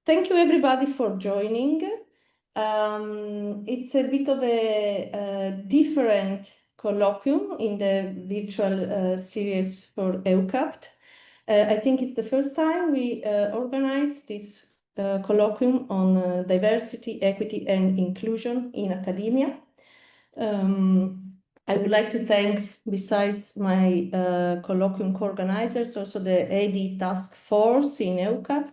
Thank you everybody for joining. It's a bit of a different colloquium in the virtual series for EuCAPT. I think it's the first time we organize this colloquium on diversity, equity, and inclusion in academia. I would like to thank, besides my colloquium co-organizers, also the EDI task force in EuCAPT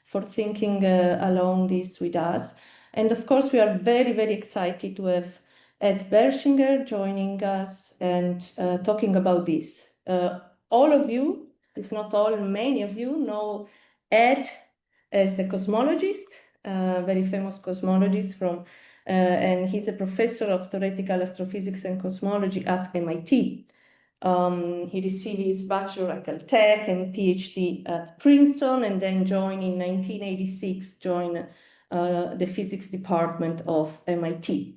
for thinking along this with us. And of course, we are very, very excited to have Ed Bertschinger joining us and talking about this. All of you, if not all, many of you know Ed as a cosmologist, very famous cosmologist from, and he's a professor of theoretical astrophysics and cosmology at MIT. He received his bachelor at Caltech and PhD at Princeton, and then joined in 1986, joined the physics department of MIT.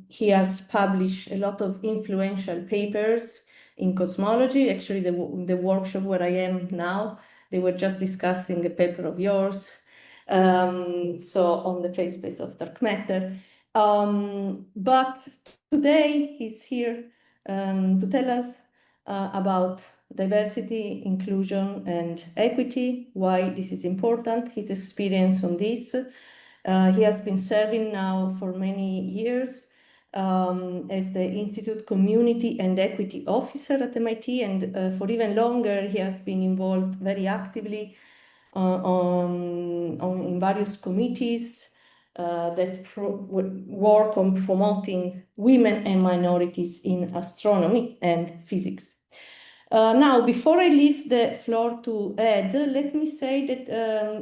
He has published a lot of influential papers in cosmology. Actually, the workshop where I am now, they were just discussing a paper of yours, so on the phase space of dark matter. But today he's here to tell us about diversity, inclusion, and equity, why this is important, his experience on this. He has been serving now for many years as the Institute Community and Equity Officer at MIT, and for even longer he has been involved very actively in various committees that work on promoting women and minorities in astronomy and physics. Now, before I leave the floor to Ed, let me say that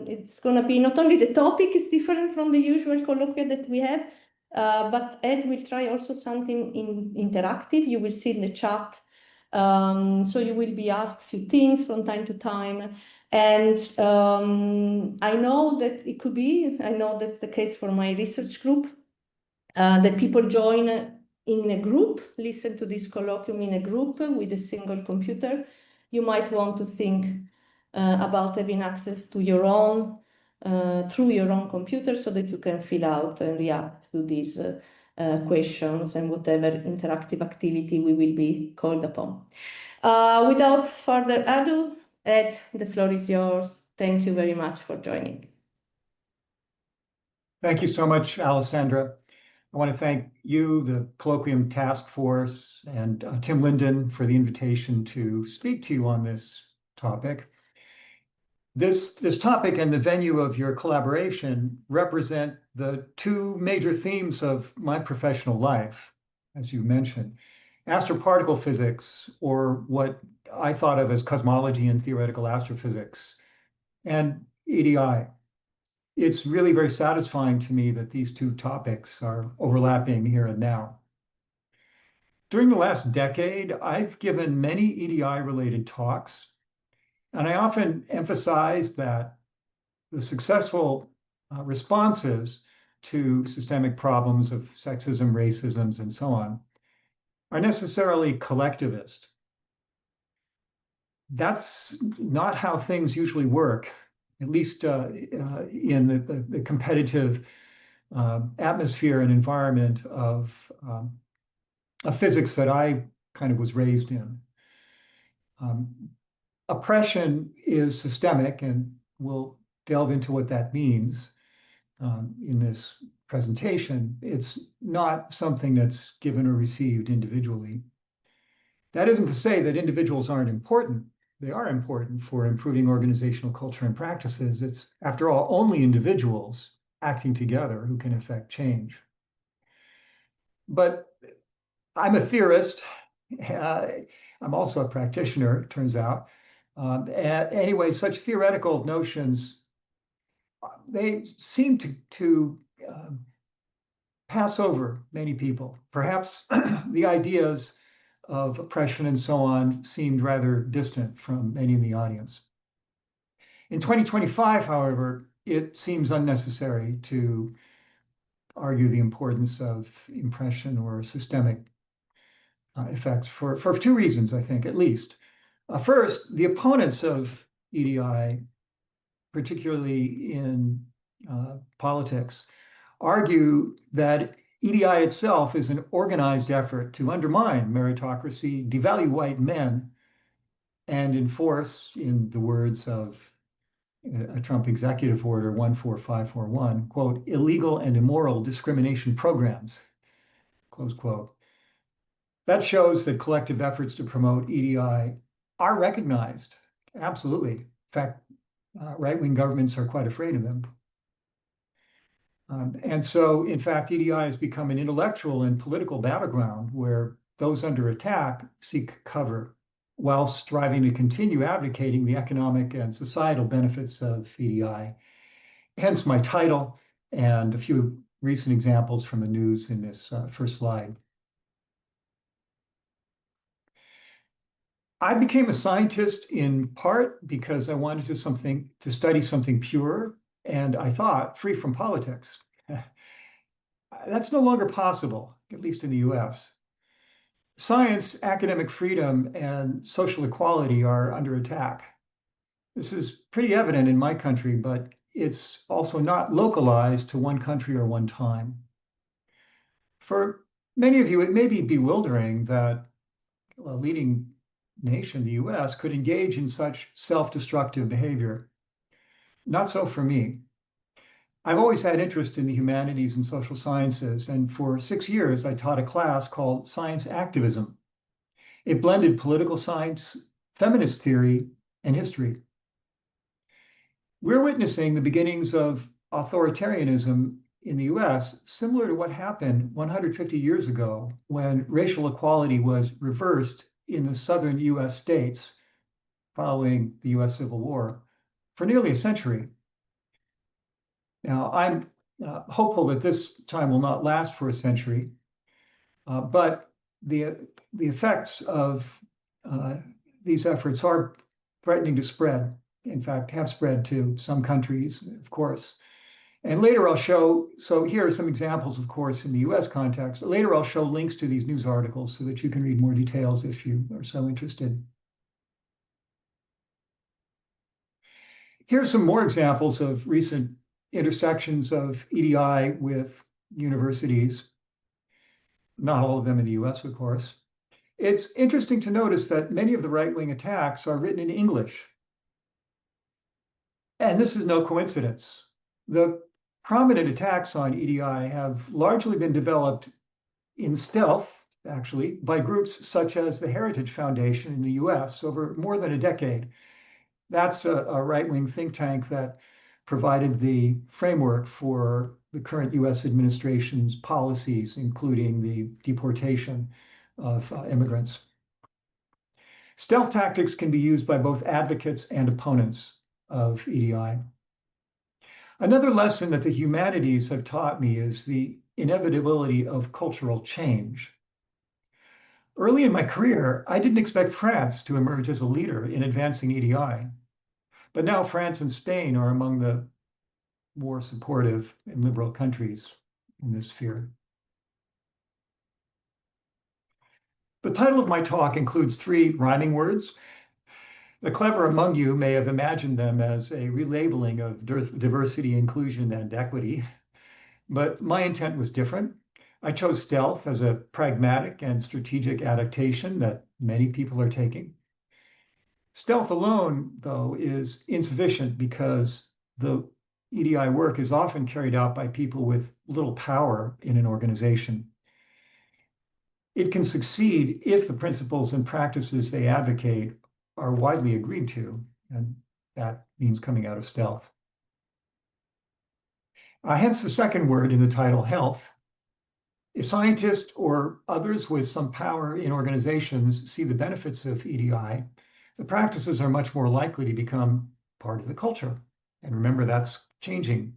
it's going to be not only the topic is different from the usual colloquia that we have, but Ed will try also something interactive. You will see in the chat. So you will be asked a few things from time to time. And I know that it could be, I know that's the case for my research group, that people join in a group, listen to this colloquium in a group with a single computer. You might want to think about having access to your own, through your own computer, so that you can fill out and react to these questions and whatever interactive activity we will be called upon. Without further ado, Ed, the floor is yours. Thank you very much for joining. Thank you so much, Alessandra. I want to thank you, the Colloquium Task Force, and Tim Linden for the invitation to speak to you on this topic. This topic and the venue of your collaboration represent the two major themes of my professional life, as you mentioned. Astroparticle physics, or what I thought of as cosmology and theoretical astrophysics, and EDI. It's really very satisfying to me that these two topics are overlapping here and now. During the last decade, I've given many EDI-related talks, and I often emphasize that the successful responses to systemic problems of sexism, racism, and so on are necessarily collectivist. That's not how things usually work, at least in the competitive atmosphere and environment of physics that I kind of was raised in. Oppression is systemic, and we'll delve into what that means in this presentation. It's not something that's given or received individually. That isn't to say that individuals aren't important. They are important for improving organizational culture and practices. It's, after all, only individuals acting together who can affect change. But I'm a theorist. I'm also a practitioner, it turns out. Anyway, such theoretical notions, they seem to pass over many people. Perhaps the ideas of oppression and so on seemed rather distant from many in the audience. In 2025, however, it seems unnecessary to argue the importance of impression or systemic effects for two reasons, I think, at least. First, the opponents of EDI particularly in politics, argue that EDI itself is an organized effort to undermine meritocracy, devalue white men, and enforce, in the words of a Trump executive order 14541, quote, illegal and immoral discrimination programs, close quote. That shows that collective efforts to promote EDI are recognized. Absolutely. In fact, right-wing governments are quite afraid of them. And so, in fact, EDI has become an intellectual and political battleground where those under attack seek cover while striving to continue advocating the economic and societal benefits of EDI. Hence my title and a few recent examples from the news in this first slide. I became a scientist in part because I wanted to study something pure, and I thought free from politics. That's no longer possible, at least in the US. Science, academic freedom, and social equality are under attack. This is pretty evident in my country, but it's also not localized to one country or one time. For many of you, it may be bewildering that a leading nation, the US, could engage in such self-destructive behavior. Not so for me. I've always had interest in the humanities and social sciences, and for 6 years I taught a class called Science Activism. It blended political science, feminist theory, and history. We're witnessing the beginnings of authoritarianism in the US, similar to what happened 150 years ago when racial equality was reversed in the southern US states following the US Civil War for nearly a century. Now, I'm hopeful that this time will not last for a century, but the effects of these efforts are threatening to spread. In fact, have spread to some countries, of course. And later I'll show, so here are some examples, of course, in the US context. Later I'll show links to these news articles so that you can read more details if you are so interested. Here's some more examples of recent intersections of EDI with universities. Not all of them in the US, of course. It's interesting to notice that many of the right-wing attacks are written in English. And this is no coincidence. The prominent attacks on EDI have largely been developed in stealth, actually, by groups such as the Heritage Foundation in the US over more than a decade. That's a right-wing think tank that provided the framework for the current US administration's policies, including the deportation of immigrants. Stealth tactics can be used by both advocates and opponents of EDI. Another lesson that the humanities have taught me is the inevitability of cultural change. Early in my career, I didn't expect France to emerge as a leader in advancing EDI. But now France and Spain are among the more supportive and liberal countries in this sphere. The title of my talk includes 3 rhyming words. The clever among you may have imagined them as a relabeling of diversity, inclusion, and equity, but my intent was different. I chose stealth as a pragmatic and strategic adaptation that many people are taking. Stealth alone, though, is insufficient because the EDI work is often carried out by people with little power in an organization. It can succeed if the principles and practices they advocate are widely agreed to, and that means coming out of stealth. Hence the second word in the title, health. If scientists or others with some power in organizations see the benefits of EDI, the practices are much more likely to become part of the culture. And remember, that's changing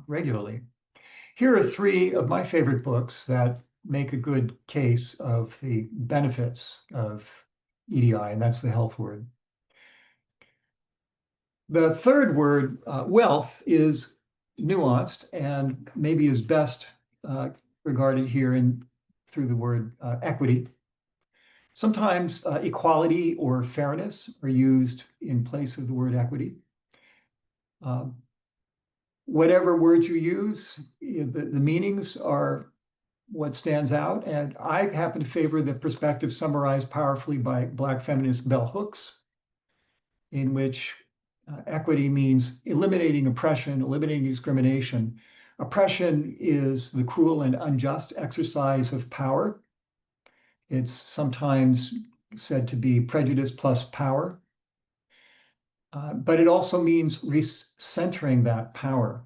regularly. Here are 3 of my favorite books that make a good case of the benefits of EDI, and that's the health word. The third word, wealth, is nuanced and maybe is best regarded here through the word equity. Sometimes equality or fairness are used in place of the word equity. Whatever words you use, the meanings are what stands out. And I happen to favor the perspective summarized powerfully by Black feminist bell hooks, in which equity means eliminating oppression, eliminating discrimination. Oppression is the cruel and unjust exercise of power. It's sometimes said to be prejudice plus power. But it also means recentering that power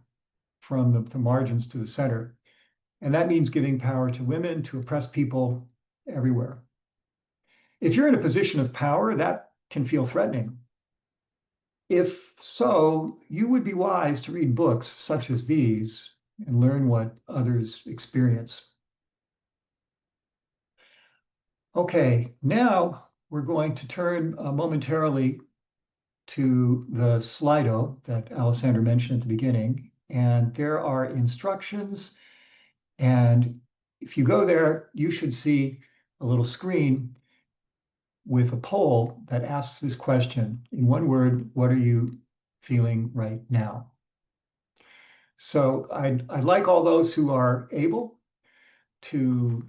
from the margins to the center. And that means giving power to women, to oppressed people everywhere. If you're in a position of power, that can feel threatening. If so, you would be wise to read books such as these and learn what others experience. Okay, now we're going to turn momentarily to the Slido that Alessandra mentioned at the beginning. And there are instructions. And if you go there, you should see a little screen with a poll that asks this question. In one word, what are you feeling right now? So I'd like all those who are able to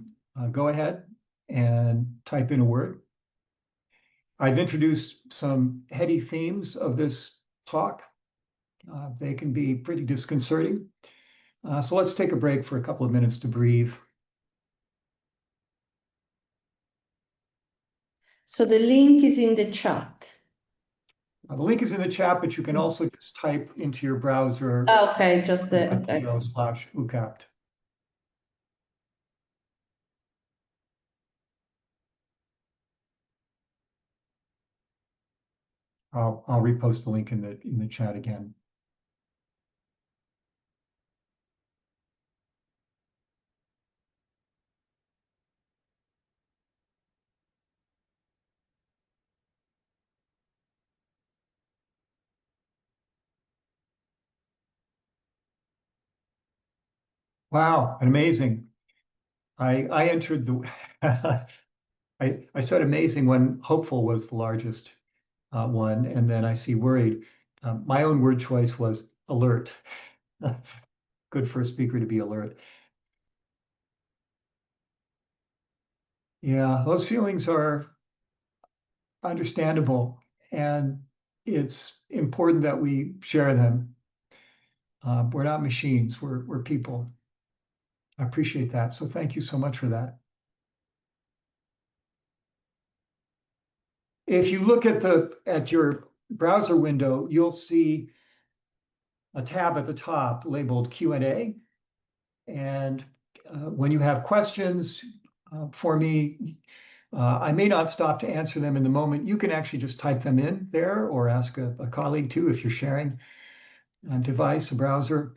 go ahead and type in a word. I've introduced some heady themes of this talk. They can be pretty disconcerting. So let's take a break for a couple of minutes to breathe. So the link is in the chat. The link is in the chat, but you can also just type into your browser. Okay, just the, okay. .co/EuCAPT. I'll repost the link in the chat again. Wow, amazing. I entered the I said amazing when hopeful was the largest one, and then I see worried. My own word choice was alert. Good for a speaker to be alert. Yeah, those feelings are understandable, and it's important that we share them. We're not machines, we're people. I appreciate that. So thank you so much for that. If you look at your browser window, you'll see a tab at the top labeled Q&A. And when you have questions for me, I may not stop to answer them in the moment. You can actually just type them in there or ask a colleague too if you're sharing a device, a browser.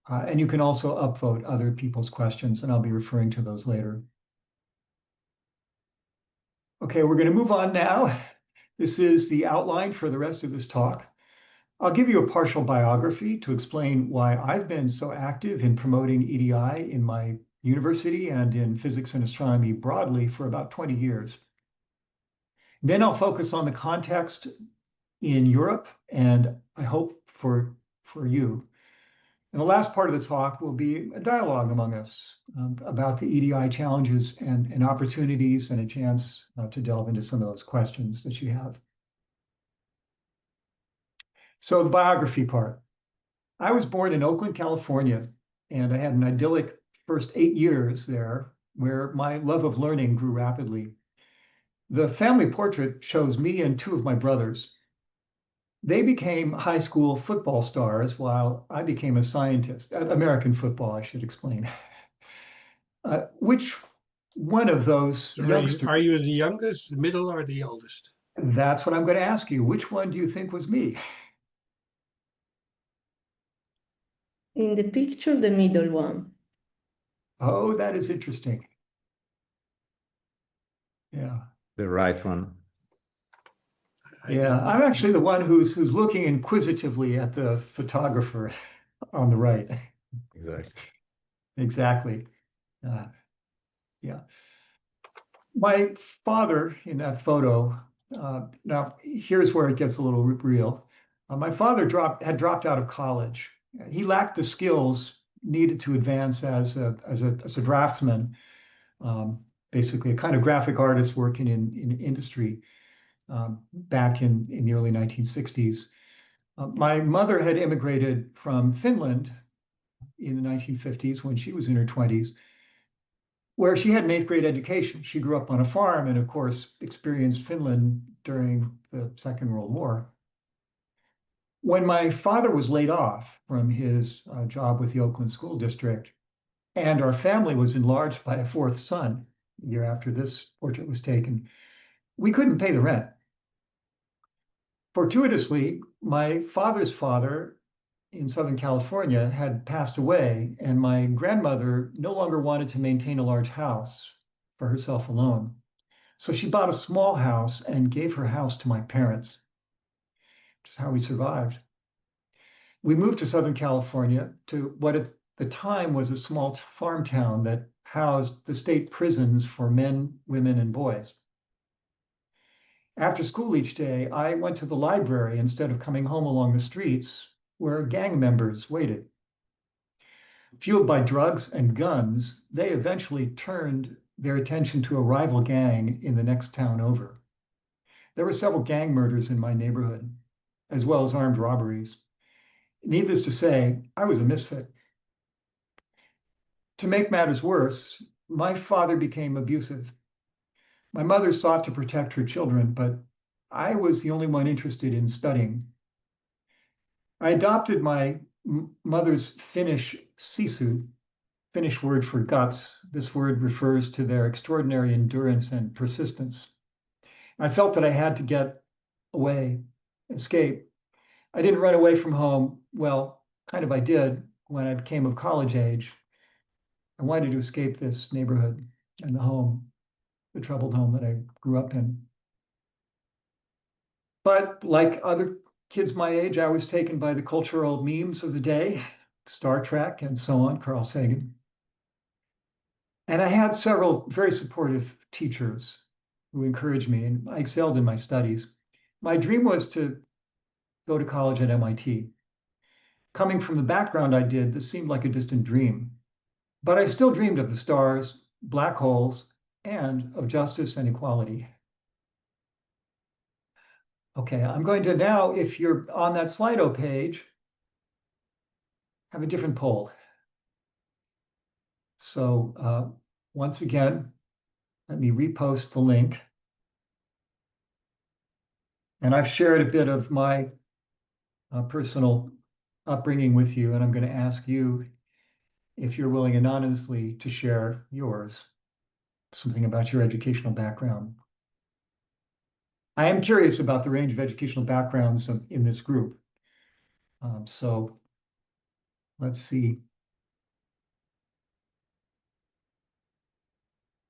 And you can also upvote other people's questions, and I'll be referring to those later. Okay, we're going to move on now. This is the outline for the rest of this talk. I'll give you a partial biography to explain why I've been so active in promoting EDI in my university and in physics and astronomy broadly for about 20 years. Then I'll focus on the context in Europe, and I hope for you. And the last part of the talk will be a dialogue among us about the EDI challenges and opportunities, and a chance to delve into some of those questions that you have. So the biography part. I was born in Oakland, California, and I had an idyllic first 8 years there where my love of learning grew rapidly. The family portrait shows me and two of my brothers. They became high school football stars while I became a scientist. American football, I should explain. Which one of those youngsters? Are you the youngest, the middle, or the oldest? That's what I'm going to ask you. Which one do you think was me? In the picture, the middle one. Oh, that is interesting. Yeah. The right one. Yeah, I'm actually the one who's looking inquisitively at the photographer on the right. Exactly. Exactly. Yeah. My father in that photo, now here's where it gets a little real. My father had dropped out of college. He lacked the skills needed to advance as a draftsman, basically a kind of graphic artist working in industry back in the early 1960s. My mother had immigrated from Finland in the 1950s when she was in her 20s, where she had an eighth grade education. She grew up on a farm and, of course, experienced Finland during the Second World War. When my father was laid off from his job with the Oakland School District, and our family was enlarged by a fourth son a year after this portrait was taken, we couldn't pay the rent. Fortuitously, my father's father in Southern California had passed away, and my grandmother no longer wanted to maintain a large house for herself alone. So she bought a small house and gave her house to my parents, which is how we survived. We moved to Southern California to what at the time was a small farm town that housed the state prisons for men, women, and boys. After school each day, I went to the library instead of coming home along the streets where gang members waited. Fueled by drugs and guns, they eventually turned their attention to a rival gang in the next town over. There were several gang murders in my neighborhood, as well as armed robberies. Needless to say, I was a misfit. To make matters worse, my father became abusive. My mother sought to protect her children, but I was the only one interested in studying. I adopted my mother's Finnish sisu, Finnish word for guts. This word refers to their extraordinary endurance and persistence. I felt that I had to get away, escape. I didn't run away from home. Well, kind of I did when I became of college age. I wanted to escape this neighborhood and the troubled home that I grew up in. But like other kids my age, I was taken by the cultural memes of the day, Star Trek and so on, Carl Sagan. And I had several very supportive teachers who encouraged me, and I excelled in my studies. My dream was to go to college at MIT. Coming from the background I did, this seemed like a distant dream. But I still dreamed of the stars, black holes, and of justice and equality. Okay, I'm going to now, if you're on that Slido page, have a different poll. So once again, let me repost the link. And I've shared a bit of my personal upbringing with you, and I'm going to ask you if you're willing anonymously to share yours, something about your educational background. I am curious about the range of educational backgrounds in this group. So let's see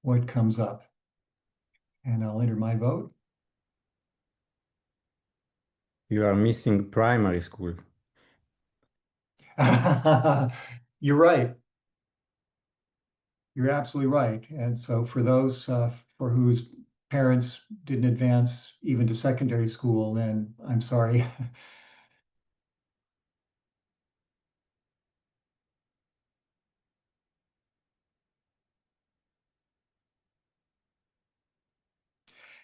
what comes up. And I'll enter my vote. You are missing primary school. You're right. You're absolutely right. And so for those for whose parents didn't advance even to secondary school, then I'm sorry.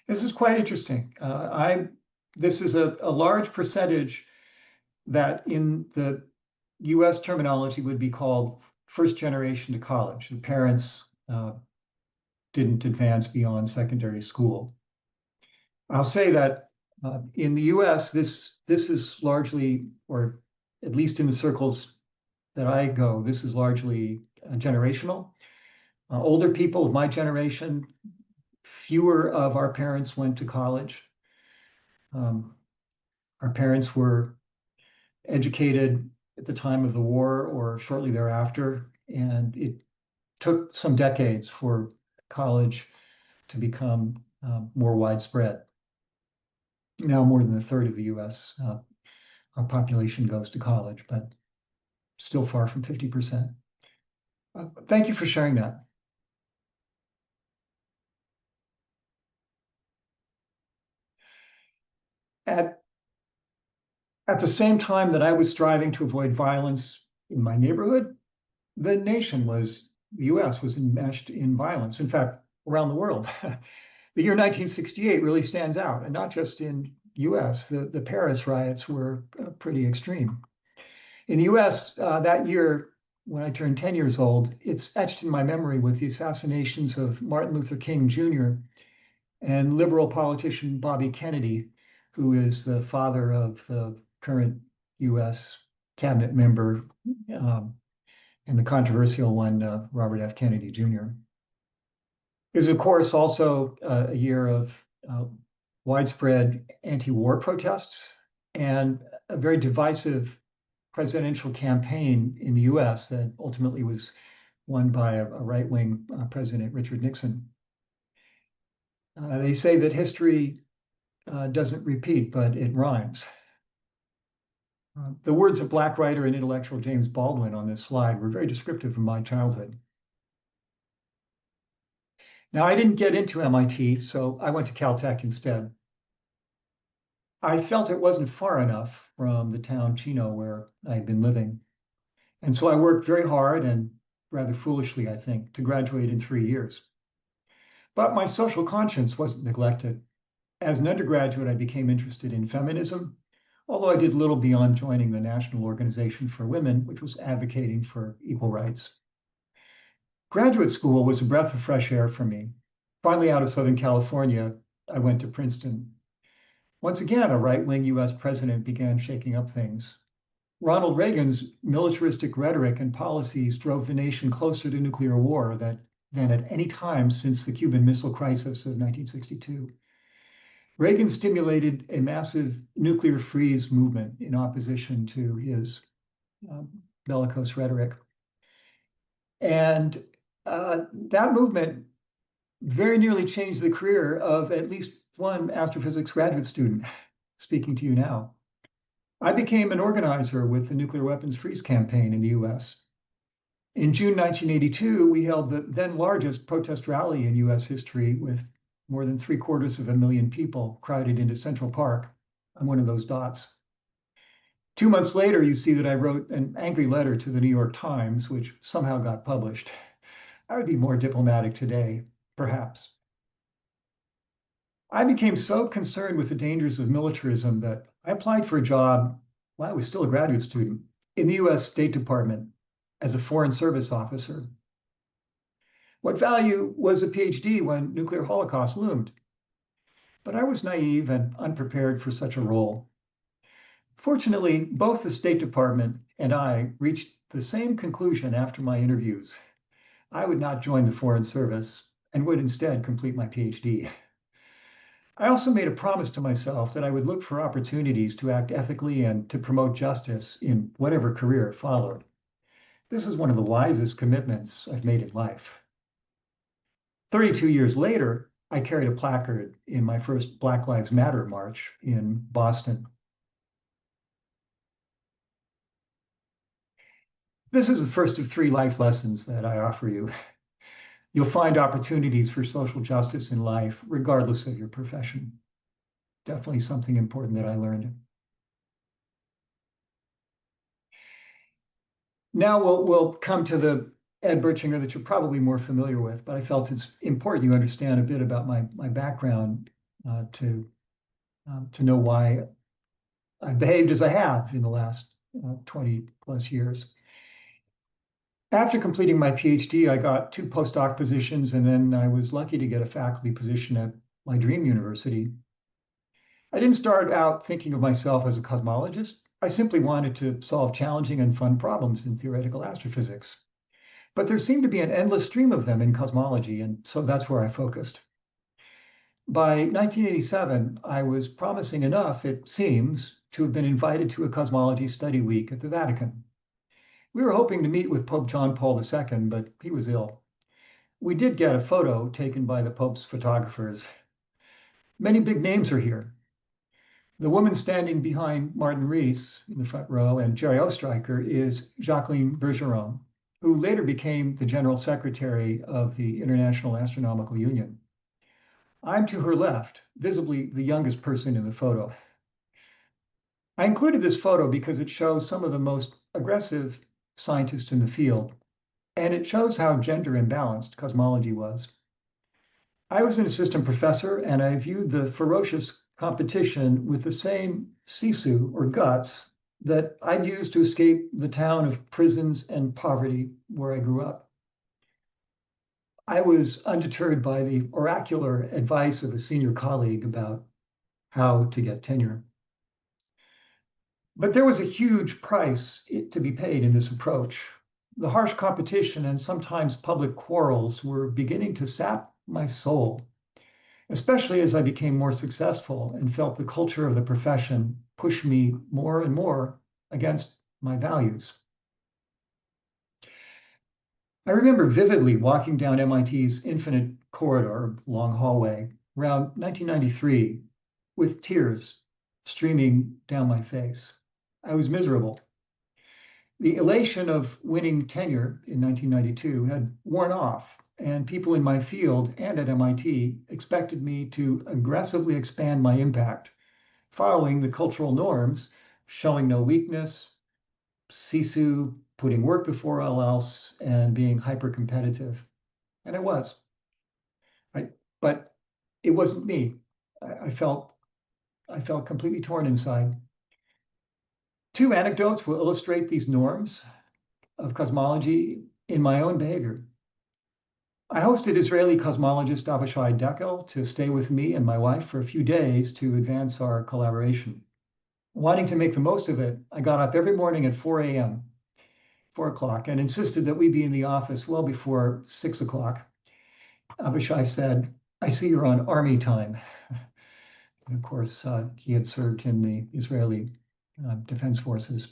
This is quite interesting. This is a large percentage that in the US terminology would be called first generation to college. The parents didn't advance beyond secondary school. I'll say that in the US, this is largely, or at least in the circles that I go, this is largely generational. Older people of my generation, fewer of our parents went to college. Our parents were educated at the time of the war or shortly thereafter, and it took some decades for college to become more widespread. Now more than a third of the US our population goes to college, but still far from 50%. Thank you for sharing that. At At the same time that I was striving to avoid violence in my neighborhood, the US was enmeshed in violence. In fact, around the world. The year 1968 really stands out, and not just in US. The Paris riots were pretty extreme. In the US, that year, when I turned 10 years old, it's etched in my memory with the assassinations of Martin Luther King Jr. and liberal politician Bobby Kennedy, who is the father of the current US cabinet member and the controversial one, Robert F. Kennedy Jr. It was, of course, also a year of widespread anti-war protests and a very divisive presidential campaign in the US that ultimately was won by a right-wing President Richard Nixon. They say that history doesn't repeat, but it rhymes. The words of Black writer and intellectual James Baldwin on this slide were very descriptive of my childhood. Now, I didn't get into MIT, so I went to Caltech instead. I felt it wasn't far enough from the town Chino where I had been living. And so I worked very hard and rather foolishly, I think, to graduate in 3 years. But my social conscience wasn't neglected. As an undergraduate, I became interested in feminism, although I did little beyond joining the National Organization for Women, which was advocating for equal rights. Graduate school was a breath of fresh air for me. Finally, out of Southern California, I went to Princeton. Once again, a right-wing US president began shaking up things. Ronald Reagan's militaristic rhetoric and policies drove the nation closer to nuclear war than at any time since the Cuban Missile Crisis of 1962. Reagan stimulated a massive nuclear freeze movement in opposition to his bellicose rhetoric. And that movement very nearly changed the career of at least one astrophysics graduate student speaking to you now. I became an organizer with the nuclear weapons freeze campaign in the US. In June 1982, we held the then largest protest rally in US history with more than 750,000 people crowded into Central Park. I'm one of those dots. 2 months later, you see that I wrote an angry letter to the New York Times, which somehow got published. I would be more diplomatic today, perhaps. I became so concerned with the dangers of militarism that I applied for a job while I was still a graduate student in the US State Department as a Foreign Service officer. What value was a PhD when nuclear holocaust loomed? But I was naive and unprepared for such a role. Fortunately, both the State Department and I reached the same conclusion after my interviews. I would not join the Foreign Service and would instead complete my PhD. I also made a promise to myself that I would look for opportunities to act ethically and to promote justice in whatever career followed. This is one of the wisest commitments I've made in life. 32 years later, I carried a placard in my first Black Lives Matter march in Boston. This is the first of 3 life lessons that I offer you. You'll find opportunities for social justice in life, regardless of your profession. Definitely something important that I learned. Now we'll come to the Ed Bertschinger that you're probably more familiar with, but I felt it's important you understand a bit about my background to know why I behaved as I have in the last 20 plus years. After completing my PhD, I got 2 postdoc positions, and then I was lucky to get a faculty position at my dream university. I didn't start out thinking of myself as a cosmologist. I simply wanted to solve challenging and fun problems in theoretical astrophysics. But there seemed to be an endless stream of them in cosmology, and so that's where I focused. By 1987, I was promising enough, it seems, to have been invited to a cosmology study week at the Vatican. We were hoping to meet with Pope John Paul II, but he was ill. We did get a photo taken by the Pope's photographers. Many big names are here. The woman standing behind Martin Rees in the front row and Jerry Oestreicher is Jacqueline Bergeron, who later became the General Secretary of the International Astronomical Union. I'm to her left, visibly the youngest person in the photo. I included this photo because it shows some of the most aggressive scientists in the field, and it shows how gender imbalanced cosmology was. I was an assistant professor, and I viewed the ferocious competition with the same sisu, or guts, that I'd used to escape the town of prisons and poverty where I grew up. I was undeterred by the oracular advice of a senior colleague about how to get tenure. But there was a huge price to be paid in this approach. The harsh competition and sometimes public quarrels were beginning to sap my soul, especially as I became more successful and felt the culture of the profession push me more and more against my values. I remember vividly walking down MIT's infinite corridor, long hallway, around 1993, with tears streaming down my face. I was miserable. The elation of winning tenure in 1992 had worn off, and people in my field and at MIT expected me to aggressively expand my impact, following the cultural norms, showing no weakness, sisu, putting work before all else, and being hyper-competitive. And I was. But it wasn't me. I felt completely torn inside. Two anecdotes will illustrate these norms of cosmology in my own behavior. I hosted Israeli cosmologist Avishai Dekel to stay with me and my wife for a few days to advance our collaboration. Wanting to make the most of it, I got up every morning at 4 a.m., 4 o'clock, and insisted that we be in the office well before 6 o'clock. Avishai said, "I see you're on army time." And of course, he had served in the Israeli Defense Forces.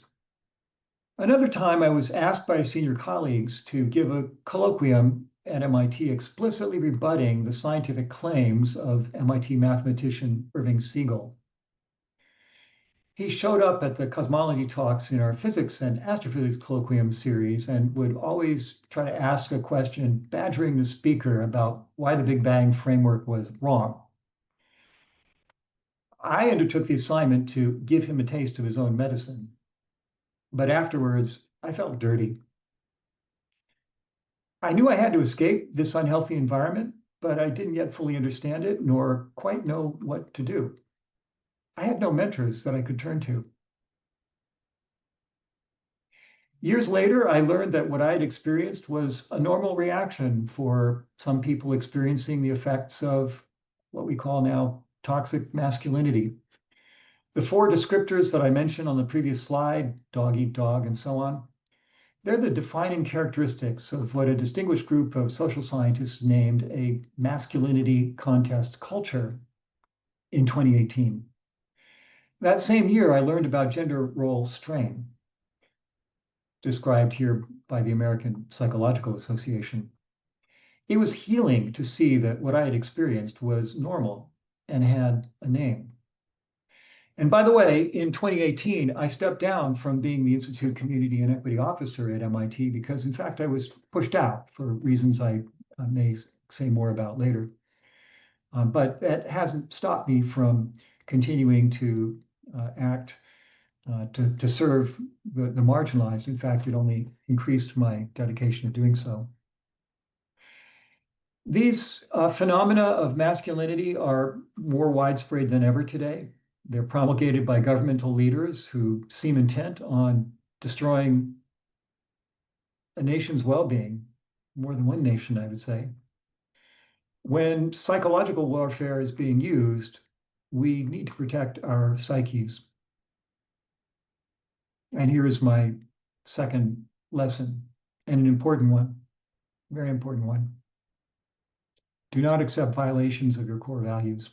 Another time, I was asked by senior colleagues to give a colloquium at MIT explicitly rebutting the scientific claims of MIT mathematician Irving Siegel. He showed up at the cosmology talks in our physics and astrophysics colloquium series and would always try to ask a question badgering the speaker about why the Big Bang framework was wrong. I undertook the assignment to give him a taste of his own medicine, but afterwards I felt dirty. I knew I had to escape this unhealthy environment, but I didn't yet fully understand it nor quite know what to do. I had no mentors that I could turn to. Years later, I learned that what I had experienced was a normal reaction for some people experiencing the effects of what we call now toxic masculinity. The four descriptors that I mentioned on the previous slide, dog eat dog and so on, they're the defining characteristics of what a distinguished group of social scientists named a masculinity contest culture in 2018. That same year, I learned about gender role strain, described here by the American Psychological Association. It was healing to see that what I had experienced was normal and had a name. And by the way, in 2018, I stepped down from being the Institute Community and Equity Officer at MIT because, in fact, I was pushed out for reasons I may say more about later. But that hasn't stopped me from continuing to act to serve the marginalized. In fact, it only increased my dedication to doing so. These phenomena of masculinity are more widespread than ever today. They're promulgated by governmental leaders who seem intent on destroying a nation's well-being, more than one nation, I would say. When psychological warfare is being used, we need to protect our psyches. And here is my second lesson, and an important one, very important one. Do not accept violations of your core values.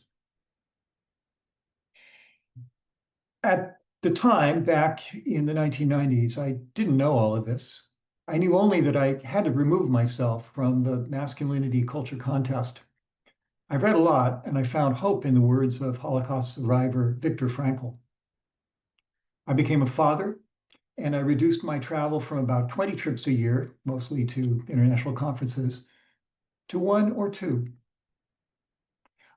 At the time, back in the 1990s, I didn't know all of this. I knew only that I had to remove myself from the masculinity culture contest. I read a lot, and I found hope in the words of Holocaust survivor Viktor Frankl. I became a father, and I reduced my travel from about 20 trips a year, mostly to international conferences, to 1 or 2.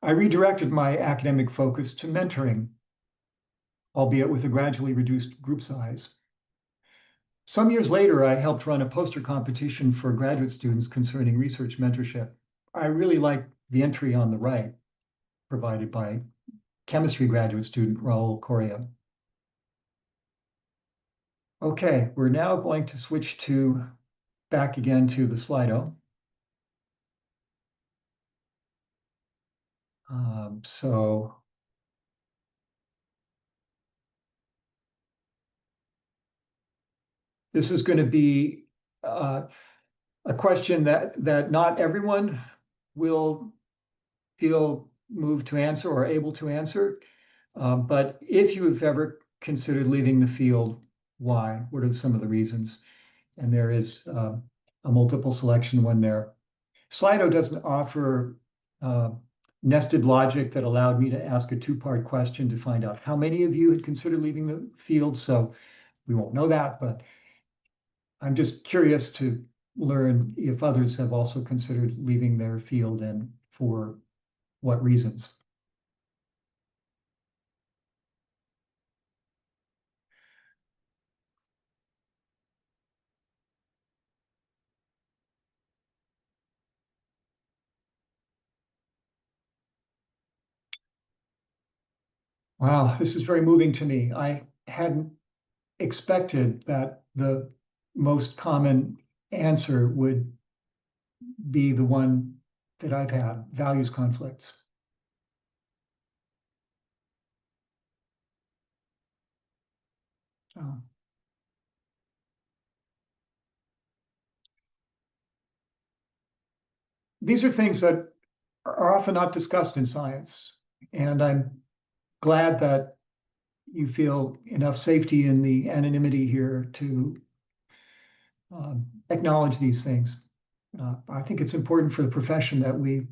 I redirected my academic focus to mentoring, albeit with a gradually reduced group size. Some years later, I helped run a poster competition for graduate students concerning research mentorship. I really like the entry on the right, provided by chemistry graduate student Raul Correa. Okay, we're now going to switch back again to the Slido. So this is going to be a question that not everyone will feel moved to answer or able to answer. But if you have ever considered leaving the field, why? What are some of the reasons? And there is a multiple selection one there. Slido doesn't offer nested logic that allowed me to ask a two-part question to find out how many of you had considered leaving the field. So we won't know that, but I'm just curious to learn if others have also considered leaving their field and for what reasons. Wow, this is very moving to me. I hadn't expected that the most common answer would be the one that I've had, values conflicts. Oh. These are things that are often not discussed in science, and I'm glad that you feel enough safety in the anonymity here to acknowledge these things. I think it's important for the profession that we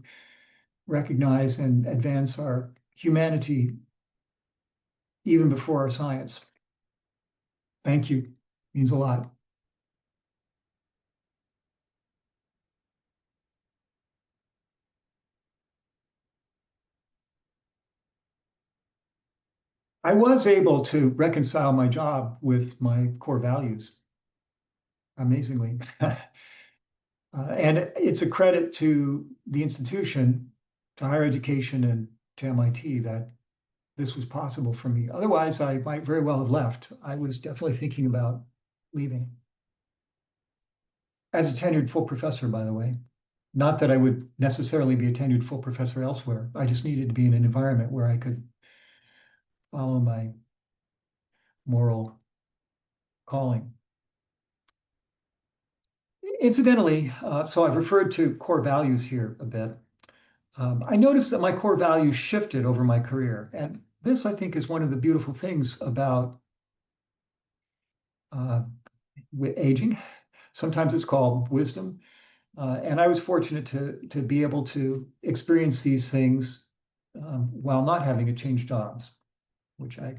recognize and advance our humanity even before our science. Thank you. Means a lot. I was able to reconcile my job with my core values, amazingly. And it's a credit to the institution, to higher education, and to MIT that this was possible for me. Otherwise, I might very well have left. I was definitely thinking about leaving. As a tenured full professor, by the way. Not that I would necessarily be a tenured full professor elsewhere. I just needed to be in an environment where I could follow my moral calling. Incidentally, so I've referred to core values here a bit. I noticed that my core values shifted over my career. And this, I think, is one of the beautiful things about aging. Sometimes it's called wisdom. And I was fortunate to be able to experience these things while not having to change jobs, which I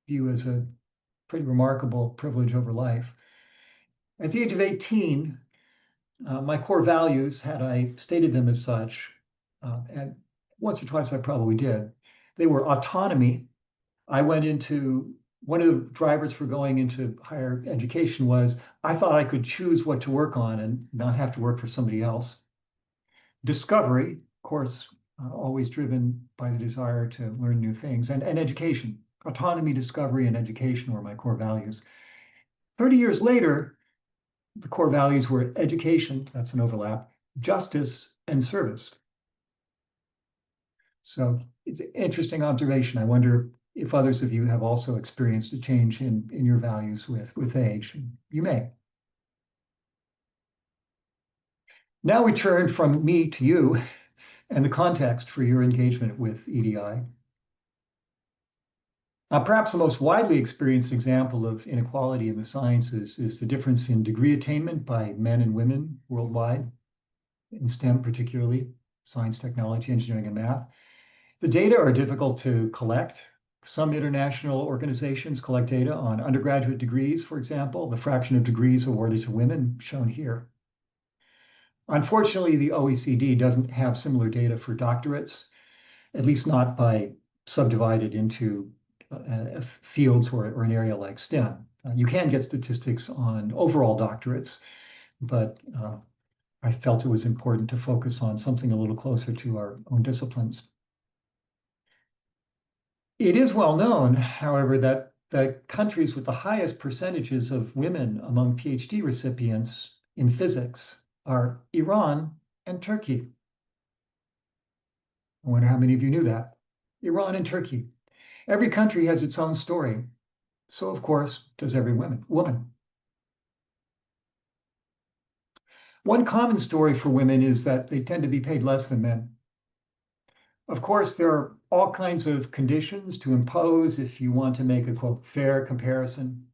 view as a pretty remarkable privilege over life. At the age of 18, my core values, had I stated them as such, and once or twice I probably did, they were autonomy. I went into one of the drivers for going into higher education was I thought I could choose what to work on and not have to work for somebody else. Discovery, of course, always driven by the desire to learn new things, and education. Autonomy, discovery, and education were my core values. 30 years later, the core values were education, that's an overlap, justice, and service. So it's an interesting observation. I wonder if others of you have also experienced a change in your values with age. You may. Now we turn from me to you and the context for your engagement with EDI. Perhaps the most widely experienced example of inequality in the sciences is the difference in degree attainment by men and women worldwide, in STEM particularly, science, technology, engineering, and math. The data are difficult to collect. Some international organizations collect data on undergraduate degrees, for example, the fraction of degrees awarded to women shown here. Unfortunately, the OECD doesn't have similar data for doctorates, at least not by subdivided into fields or an area like STEM. You can get statistics on overall doctorates, but I felt it was important to focus on something a little closer to our own disciplines. It is well known, however, that the countries with the highest percentages of women among PhD recipients in physics are Iran and Turkey. I wonder how many of you knew that. Iran and Turkey. Every country has its own story. So, of course, does every woman. One common story for women is that they tend to be paid less than men. Of course, there are all kinds of conditions to impose if you want to make a, quote, fair comparison.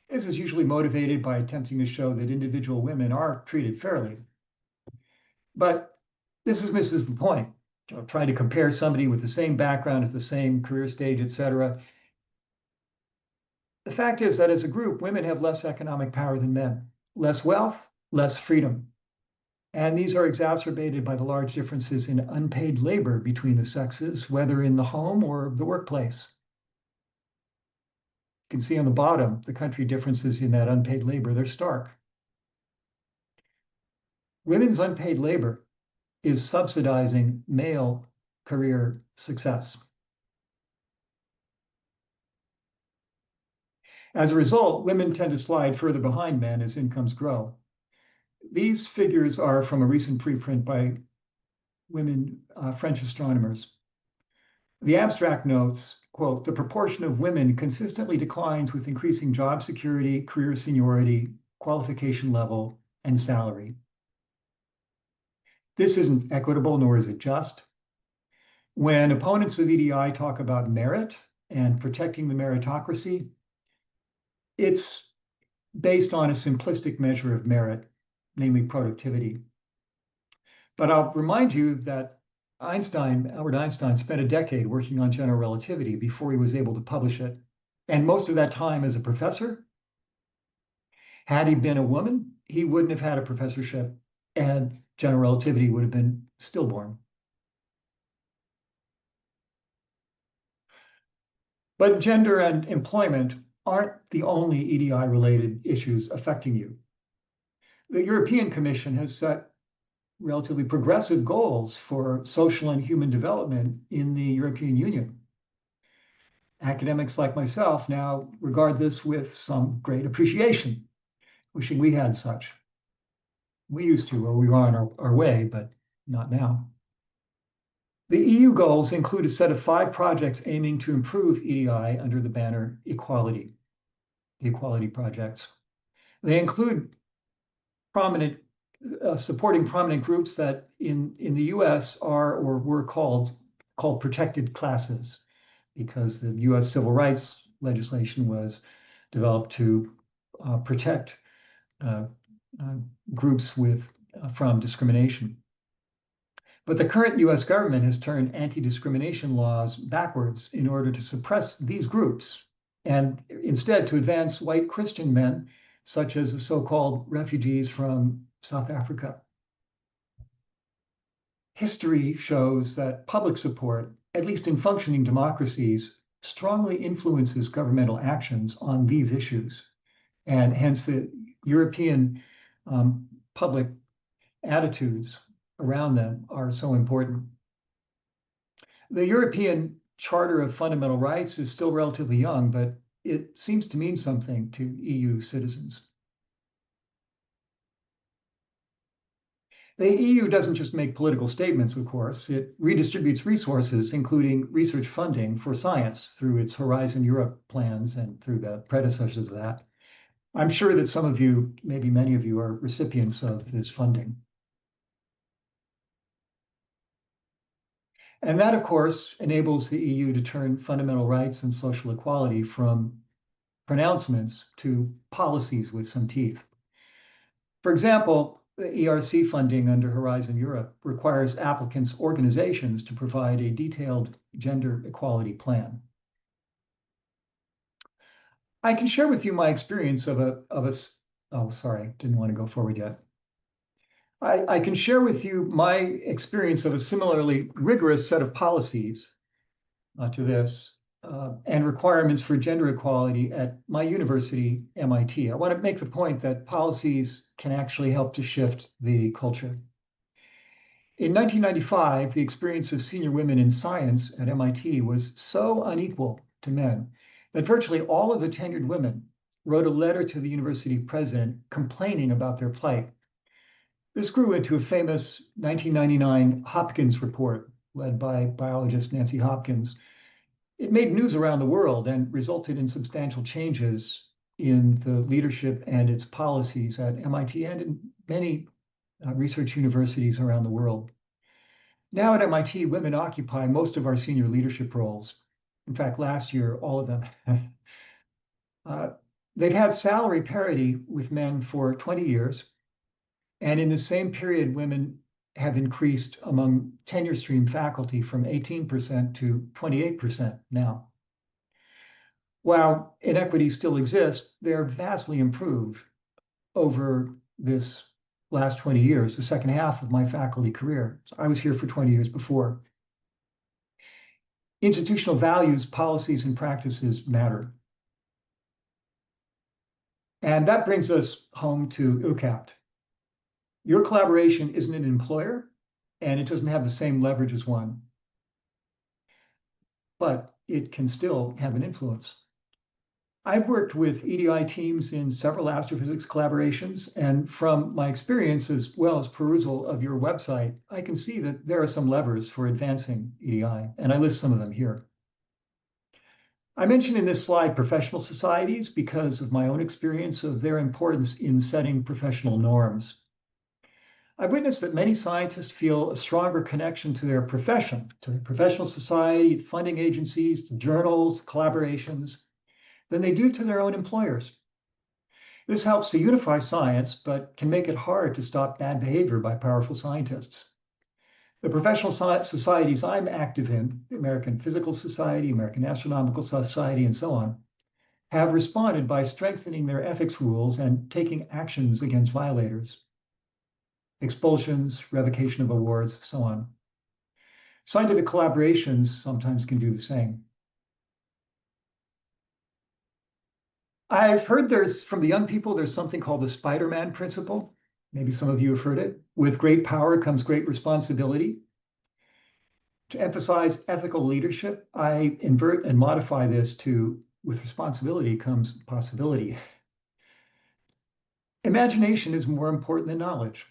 This is usually motivated by attempting to show that individual women are treated fairly. But this misses the point. Trying to compare somebody with the same background at the same career stage, etc. The fact is that as a group, women have less economic power than men, less wealth, less freedom. And these are exacerbated by the large differences in unpaid labor between the sexes, whether in the home or the workplace. You can see on the bottom, the country differences in that unpaid labor, they're stark. Women's unpaid labor is subsidizing male career success. As a result, women tend to slide further behind men as incomes grow. These figures are from a recent preprint by women French astronomers. The abstract notes, quote, the proportion of women consistently declines with increasing job security, career seniority, qualification level, and salary. This isn't equitable, nor is it just. When opponents of EDI talk about merit and protecting the meritocracy, it's based on a simplistic measure of merit, namely productivity. But I'll remind you that Albert Einstein, spent a decade working on general relativity before he was able to publish it. And most of that time as a professor, had he been a woman, he wouldn't have had a professorship and general relativity would have been stillborn. But gender and employment aren't the only EDI-related issues affecting you. The European Commission has set relatively progressive goals for social and human development in the European Union. Academics like myself now regard this with some great appreciation, wishing we had such. We used to, or we were on our way, but not now. The EU goals include a set of 5 projects aiming to improve EDI under the banner equality, the equality projects. They include supporting prominent groups that in the US are or were called protected classes, because the US civil rights legislation was developed to protect groups from discrimination. But the current US government has turned anti-discrimination laws backwards in order to suppress these groups and instead to advance white Christian men, such as the so-called refugees from South Africa. History shows that public support, at least in functioning democracies, strongly influences governmental actions on these issues. And hence the European public attitudes around them are so important. The European Charter of Fundamental Rights is still relatively young, but it seems to mean something to EU citizens. The EU doesn't just make political statements, of course. It redistributes resources, including research funding for science through its Horizon Europe plans and through the predecessors of that. I'm sure that some of you, maybe many of you, are recipients of this funding. And that, of course, enables the EU to turn fundamental rights and social equality from pronouncements to policies with some teeth. For example, the ERC funding under Horizon Europe requires applicants' organizations to provide a detailed gender equality plan. I can share with you my experience oh, sorry, didn't want to go forward yet. I can share with you my experience of a similarly rigorous set of policies to this and requirements for gender equality at my university, MIT. I want to make the point that policies can actually help to shift the culture. In 1995, the experience of senior women in science at MIT was so unequal to men that virtually all of the tenured women wrote a letter to the university president complaining about their plight. This grew into a famous 1999 Hopkins report led by biologist Nancy Hopkins. It made news around the world and resulted in substantial changes in the leadership and its policies at MIT and in many research universities around the world. Now at MIT, women occupy most of our senior leadership roles. In fact, last year, all of them. They've had salary parity with men for 20 years. And in the same period, women have increased among tenure stream faculty from 18% to 28% now. While inequities still exist, they're vastly improved over this last 20 years, the second half of my faculty career. So I was here for 20 years before. Institutional values, policies, and practices matter. And that brings us home to EuCAPT. Your collaboration isn't an employer, and it doesn't have the same leverage as one, but it can still have an influence. I've worked with EDI teams in several astrophysics collaborations, and from my experience as well as perusal of your website, I can see that there are some levers for advancing EDI, and I list some of them here. I mentioned in this slide professional societies because of my own experience of their importance in setting professional norms. I've witnessed that many scientists feel a stronger connection to their profession, to the professional society, funding agencies, journals, collaborations, than they do to their own employers. This helps to unify science, but can make it hard to stop bad behavior by powerful scientists. The professional societies I'm active in, the American Physical Society, American Astronomical Society, and so on, have responded by strengthening their ethics rules and taking actions against violators. Expulsions, revocation of awards, so on. Scientific collaborations sometimes can do the same. I've heard from the young people, there's something called the Spider-Man principle. Maybe some of you have heard it. With great power comes great responsibility. To emphasize ethical leadership, I invert and modify this to, with responsibility comes possibility. Imagination is more important than knowledge.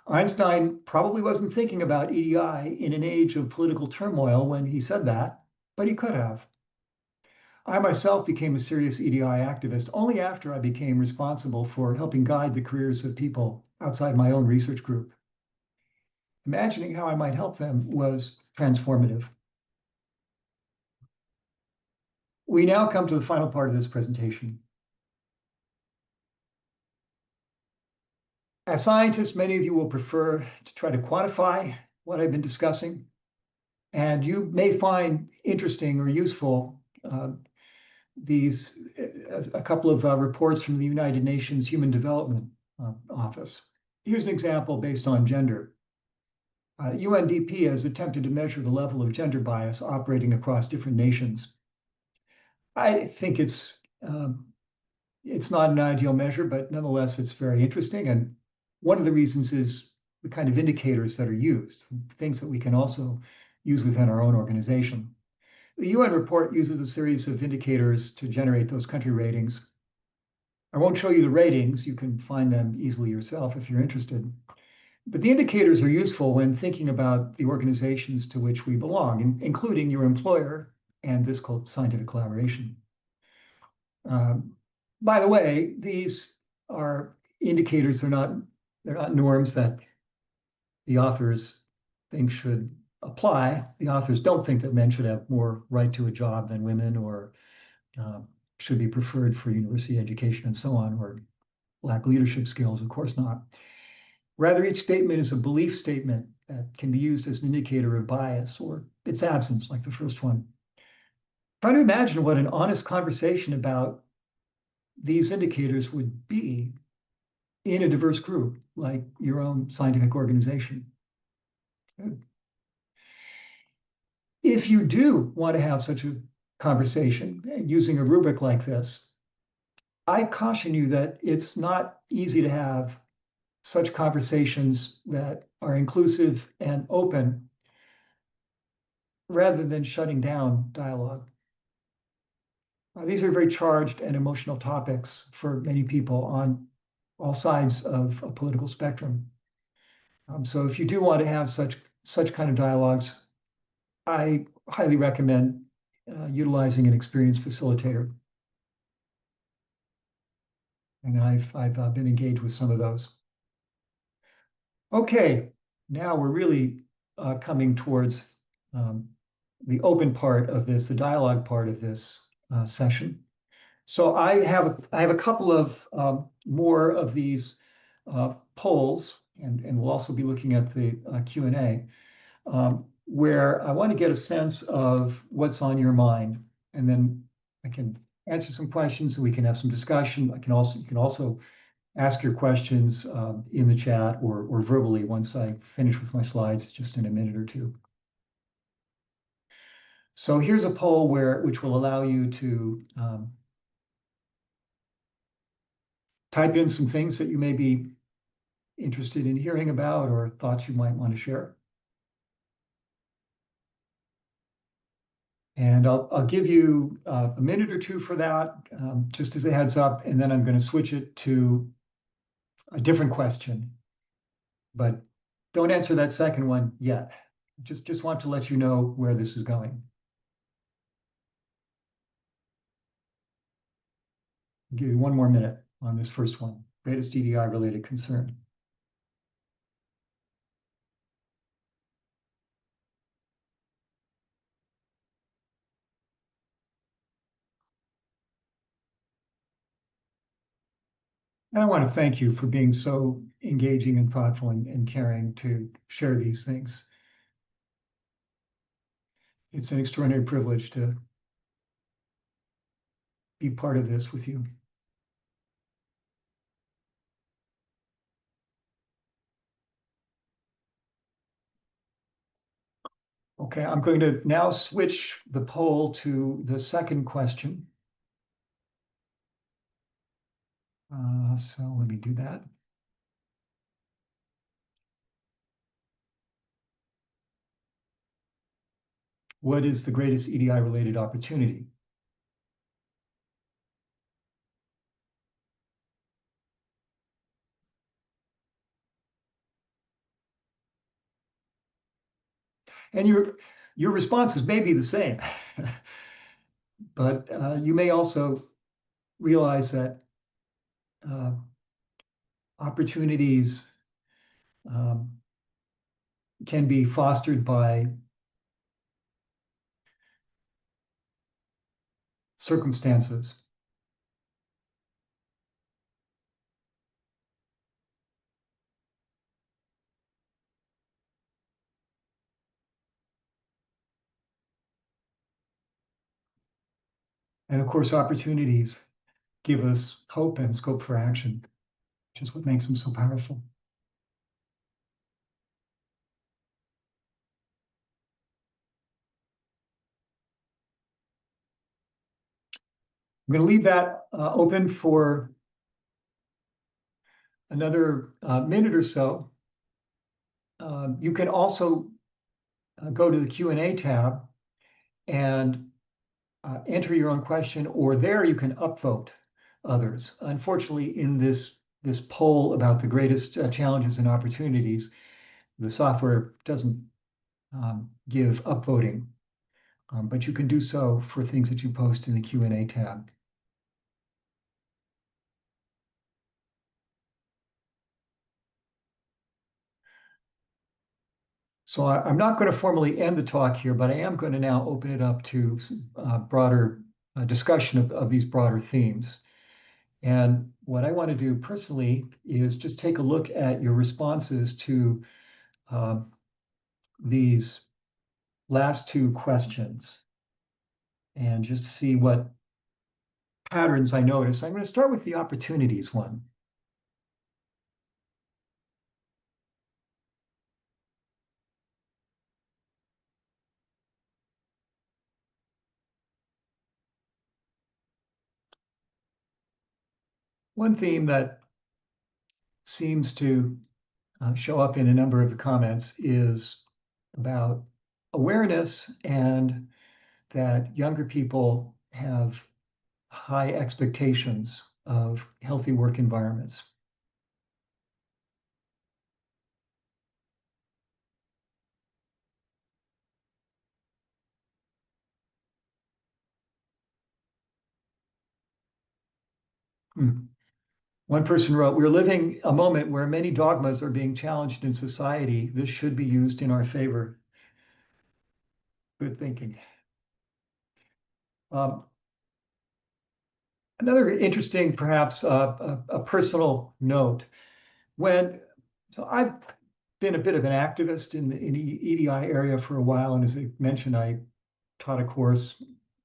Einstein probably wasn't thinking about EDI in an age of political turmoil when he said that, but he could have. I myself became a serious EDI activist only after I became responsible for helping guide the careers of people outside my own research group. Imagining how I might help them was transformative. We now come to the final part of this presentation. As scientists, many of you will prefer to try to quantify what I've been discussing, and you may find interesting or useful a couple of reports from the United Nations Human Development Office. Here's an example based on gender. UNDP has attempted to measure the level of gender bias operating across different nations. I think it's not an ideal measure, but nonetheless, it's very interesting. And one of the reasons is the kind of indicators that are used, things that we can also use within our own organization. The UN report uses a series of indicators to generate those country ratings. I won't show you the ratings. You can find them easily yourself if you're interested. But the indicators are useful when thinking about the organizations to which we belong, including your employer and this scientific collaboration. By the way, these are indicators, they're not norms that the authors think should apply. The authors don't think that men should have more right to a job than women, or should be preferred for university education and so on, or lack leadership skills. Of course not. Rather, each statement is a belief statement that can be used as an indicator of bias or its absence, like the first one. Try to imagine what an honest conversation about these indicators would be in a diverse group, like your own scientific organization. Good. if you do want to have such a conversation using a rubric like this, I caution you that it's not easy to have such conversations that are inclusive and open rather than shutting down dialogue. These are very charged and emotional topics for many people on all sides of a political spectrum. So if you do want to have such kind of dialogues, I highly recommend utilizing an experienced facilitator. And I've been engaged with some of those. Okay, now we're really coming towards the open part of this, the dialogue part of this session. So I have a couple of more of these polls, and we'll also be looking at the Q&A, where I want to get a sense of what's on your mind, and then I can answer some questions and we can have some discussion. You can also ask your questions in the chat or verbally once I finish with my slides, just in a minute or two. So here's a poll which will allow you to type in some things that you may be interested in hearing about or thoughts you might want to share. And I'll give you a minute or two for that, just as a heads up, and then I'm going to switch it to a different question. But don't answer that second one yet. Just want to let you know where this is going. I'll give you one more minute on this first one, greatest EDI related concern. And I want to thank you for being so engaging and thoughtful and caring to share these things. It's an extraordinary privilege to be part of this with you. Okay, I'm going to now switch the poll to the second question. So let me do that. What is the greatest EDI related opportunity? And your responses may be the same, but you may also realize that opportunities can be fostered by circumstances. And of course, opportunities give us hope and scope for action, which is what makes them so powerful. I'm going to leave that open for another minute or so. You can also go to the Q&A tab and enter your own question, or there you can upvote others. Unfortunately, in this poll about the greatest challenges and opportunities, the software doesn't give upvoting, but you can do so for things that you post in the Q&A tab. So I'm not going to formally end the talk here, but I am going to now open it up to broader discussion of these broader themes. And what I want to do personally is just take a look at your responses to these last two questions and just see what patterns I notice. I'm going to start with the opportunities one. One theme that seems to show up in a number of the comments is about awareness and that younger people have high expectations of healthy work environments. One person wrote, "We're living a moment where many dogmas are being challenged in society. This should be used in our favor." Good thinking. Another interesting, perhaps a personal note. So I've been a bit of an activist in the EDI area for a while, and as I mentioned, I taught a course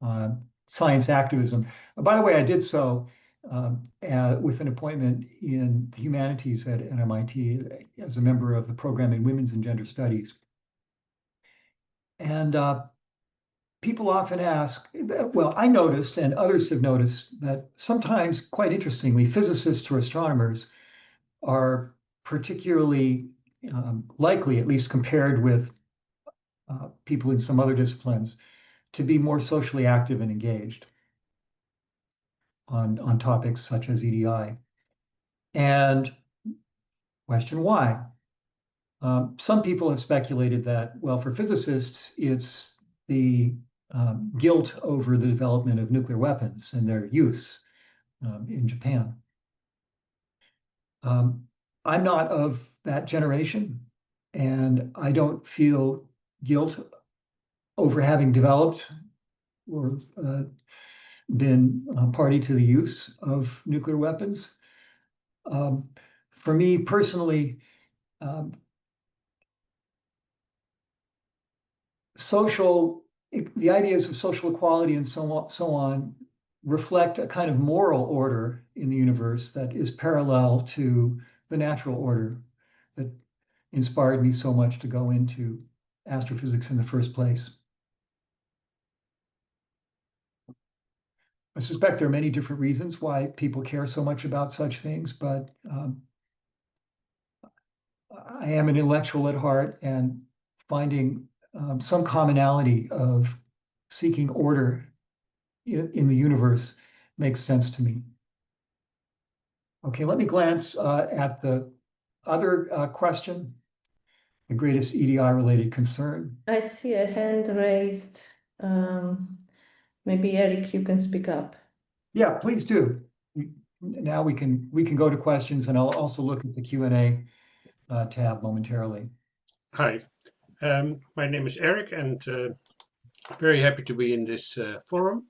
on science activism. By the way, I did so with an appointment in the humanities at MIT as a member of the program in Women's and Gender Studies. And people often ask, well, I noticed, and others have noticed, that sometimes, quite interestingly, physicists or astronomers are particularly likely, at least compared with people in some other disciplines, to be more socially active and engaged on topics such as EDI. And question why? Some people have speculated that, well, for physicists, it's the guilt over the development of nuclear weapons and their use in Japan. I'm not of that generation, and I don't feel guilt over having developed or been party to the use of nuclear weapons. For me personally, the ideas of social equality and so on reflect a kind of moral order in the universe that is parallel to the natural order that inspired me so much to go into astrophysics in the first place. I suspect there are many different reasons why people care so much about such things, but I am an intellectual at heart, and finding some commonality of seeking order in the universe makes sense to me. Okay, let me glance at the other question, the greatest EDI-related concern. I see a hand raised. Maybe Eric, you can speak up. Yeah, please do. Now we can go to questions, and I'll also look at the Q&A tab momentarily. Hi, my name is Eric, and very happy to be in this forum.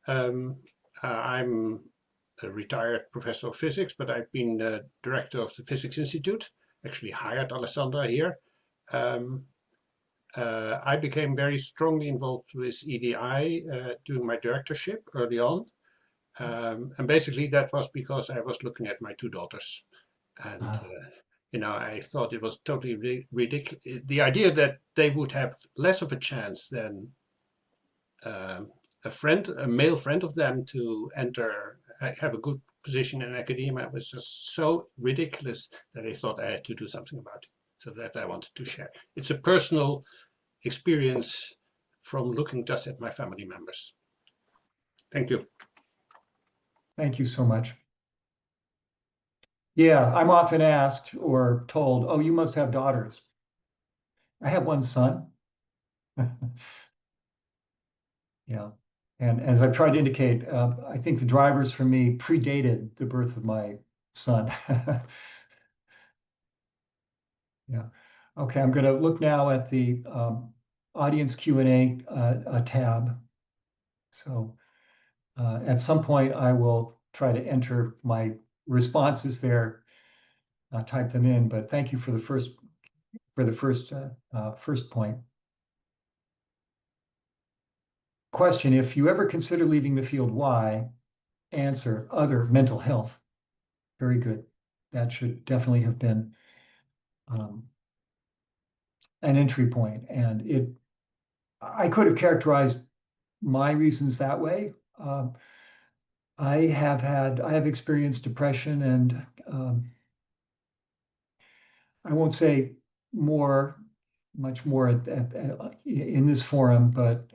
I'm a retired professor of physics, but I've been director of the Physics Institute, actually hired Alessandra here. I became very strongly involved with EDI during my directorship early on. And basically that was because I was looking at my two daughters. And, I thought it was totally ridiculous. The idea that they would have less of a chance than a male friend of them to have a good position in academia was just so ridiculous that I thought I had to do something about it. So that I wanted to share. It's a personal experience from looking just at my family members. Thank you. Thank you so much. Yeah, I'm often asked or told, oh, you must have daughters. I have one son. Yeah, and as I've tried to indicate, I think the drivers for me predated the birth of my son. Yeah. Okay, I'm going to look now at the audience Q&A tab. So at some point, I will try to enter my responses there, type them in. But thank you for the first point. Question: if you ever consider leaving the field, why? Answer: other mental health. Very good. That should definitely have been an entry point, and I could have characterized my reasons that way. I have experienced depression, and I won't say much more in this forum, but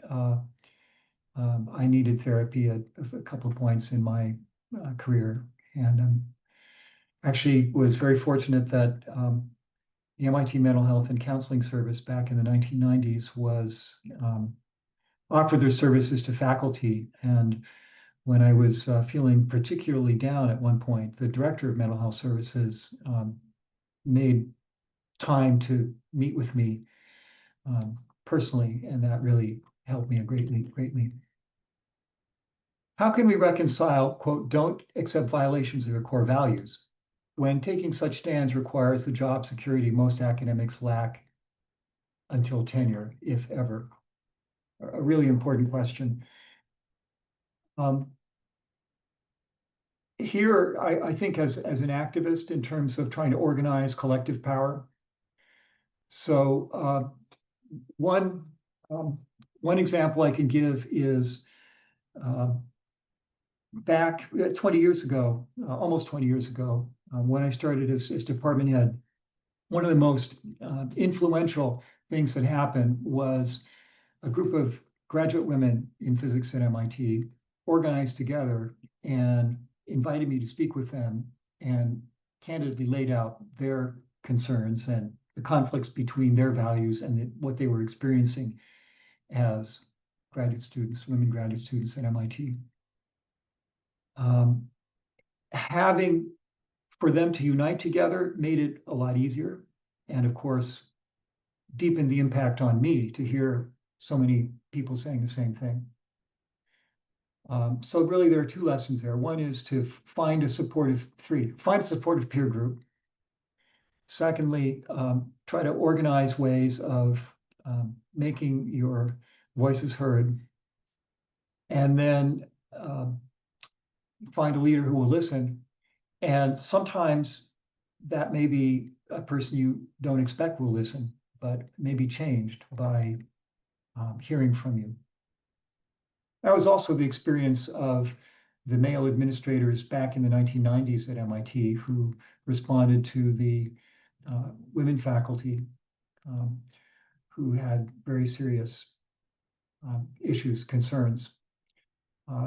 I needed therapy at a couple of points in my career, and actually was very fortunate that the MIT Mental Health and Counseling Service back in the 1990s was offered their services to faculty. And when I was feeling particularly down at one point, the director of mental health services made time to meet with me personally, and that really helped me greatly. How can we reconcile, quote, don't accept violations of your core values when taking such stands requires the job security most academics lack until tenure, if ever? A really important question. Here, I think as an activist in terms of trying to organize collective power. So one example I can give is back 20 years ago, almost 20 years ago, when I started as department head, one of the most influential things that happened was a group of graduate women in physics at MIT organized together and invited me to speak with them and candidly laid out their concerns and the conflicts between their values and what they were experiencing as graduate students, women graduate students at MIT. Having for them to unite together made it a lot easier, and of course, deepened the impact on me to hear so many people saying the same thing. So really, there are two lessons there. One is to find a supportive peer group. Secondly, try to organize ways of making your voices heard. And then find a leader who will listen. And sometimes that may be a person you don't expect will listen, but may be changed by hearing from you. That was also the experience of the male administrators back in the 1990s at MIT who responded to the women faculty who had very serious issues, concerns.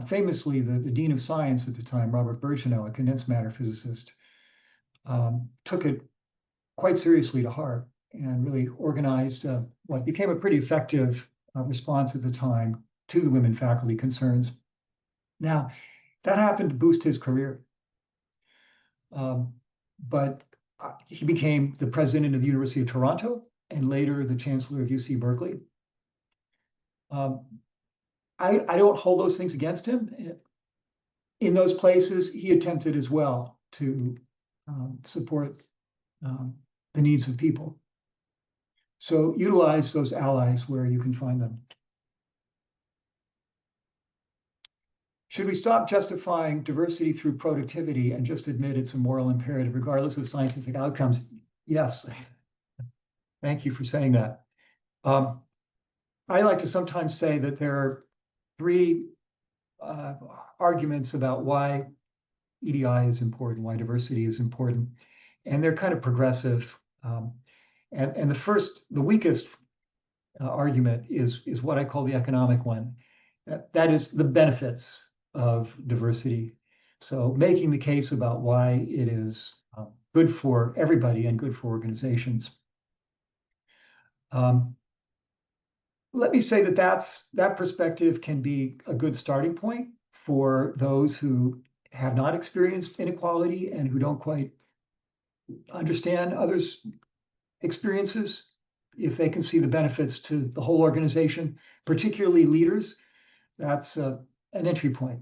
Famously, the dean of science at the time, Robert Bertschinger, a condensed matter physicist, took it quite seriously to heart and really organized what became a pretty effective response at the time to the women faculty concerns. Now, that happened to boost his career. But he became the president of the University of Toronto and later the chancellor of UC Berkeley. I don't hold those things against him. In those places, he attempted as well to support the needs of people. So utilize those allies where you can find them. Should we stop justifying diversity through productivity and just admit it's a moral imperative regardless of scientific outcomes? Yes. Thank you for saying that. I like to sometimes say that there are three arguments about why EDI is important, why diversity is important, and they're kind of progressive. And the weakest argument is what I call the economic one. That is the benefits of diversity. So making the case about why it is good for everybody and good for organizations. Let me say that perspective can be a good starting point for those who have not experienced inequality and who don't quite understand others' experiences. If they can see the benefits to the whole organization, particularly leaders, that's an entry point.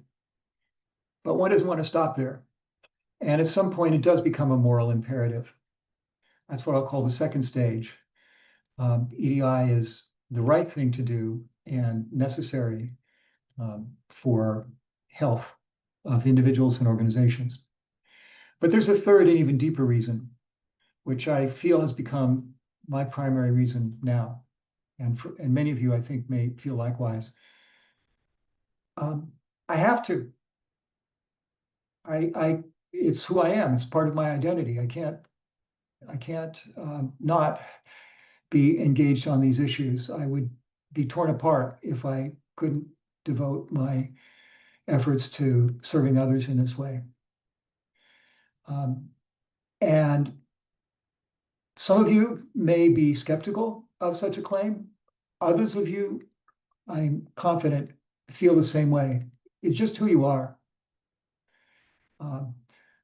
But one doesn't want to stop there. And at some point, it does become a moral imperative. That's what I'll call the second stage. EDI is the right thing to do and necessary for health of individuals and organizations. But there's a third and even deeper reason, which I feel has become my primary reason now. And many of you, I think, may feel likewise. I have to it's who I am. It's part of my identity. I can't not be engaged on these issues. I would be torn apart if I couldn't devote my efforts to serving others in this way. And some of you may be skeptical of such a claim. Others of you, I'm confident, feel the same way. It's just who you are.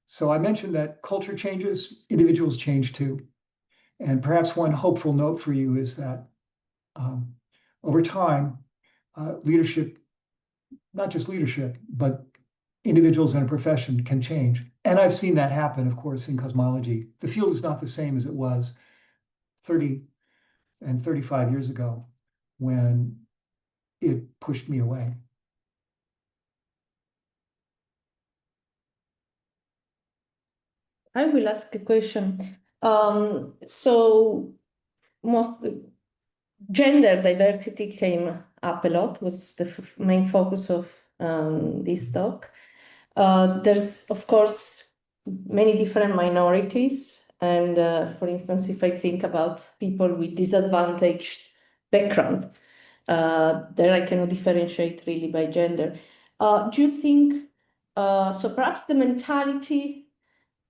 So I mentioned that culture changes, individuals change too. And perhaps one hopeful note for you is that over time, leadership, not just leadership, but individuals in a profession can change. And I've seen that happen, of course, in cosmology. The field is not the same as it was 30 and 35 years ago when it pushed me away. I will ask a question. So most gender diversity came up a lot, was the main focus of this talk. There's, of course, many different minorities. And for instance, if I think about people with disadvantaged background, there I cannot differentiate really by gender. Do you think, so perhaps the mentality